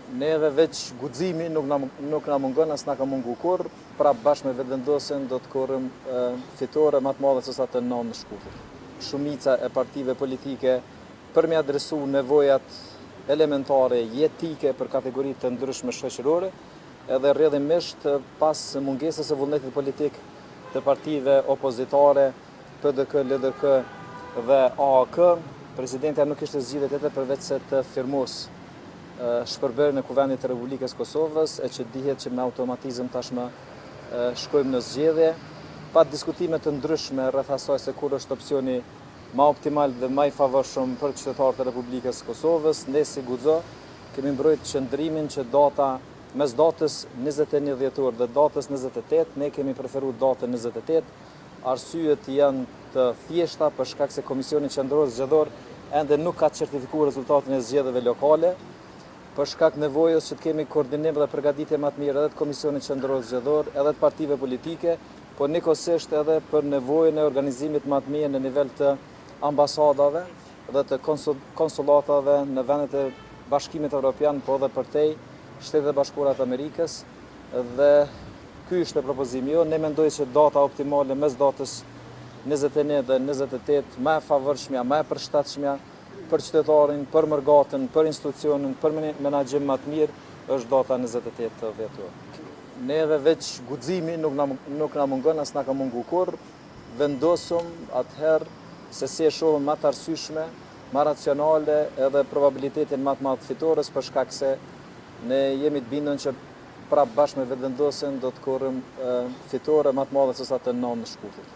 Neve veç guximi nuk na mungon, as na ka mungu kurr, prap bashkë me vetëvendosjen do të korrim fitore më të madhe se sa të 9 në Shkutër. Shumica e partive politike për me adresu nevojat elementare jetike për kategoritë të ndryshme shoqërore, edhe rrjedhimisht pas mungesës së vullnetit politik të partive opozitare, PDK, LDK dhe AAK, presidentja nuk ishte zgjidhje tjetër përveç se të firmos shpërbërjen e Kuvendit të Republikës Kosovës, e që dihet që me automatizëm tashmë shkojmë në zgjedhje, pa diskutime të ndryshme rreth asaj se kur është opsioni më optimal dhe më i favorshëm për qytetarët e Republikës Kosovës. Ne si guxo kemi mbrojtur qëndrimin që mes datës 21 dhjetor dhe datës 28, ne kemi preferuar datën 28. Arsyet janë të thjeshta për shkak se Komisioni Qendror Zgjedhor ende nuk ka certifikuar rezultatin e zgjedhjeve lokale, për shkak nevojës që të kemi koordinim dhe përgatitje më të mirë edhe të Komisionit Qendror Zgjedhor, edhe të partive politike, por njëkohësisht edhe për nevojën e organizimit më të mirë në nivel të ambasadave dhe të konsulatave në vendet e Bashkimit Evropian, po edhe përtej Shtetet e Bashkuara të Amerikës, dhe ky ishte propozimi jo. Ne mendoj që data optimale mes datës 21 dhe 28 më e favorshmja, më e përshtatshmja për qytetarin, për mërgatën, për institucionin, për menaxhim më të mirë, është data 28 dhjetor. Neve veç guximi nuk na mungon, as na ka mungu kurr. Vendosëm atëherë se si e shohëm më të arsyeshme, më racionale edhe probabilitetin më të madh fitores, për shkak se ne jemi të bindur që prap bashkë me vetëvendosjen do të korrim fitore më të madhe se sa të 9 në Shkutër.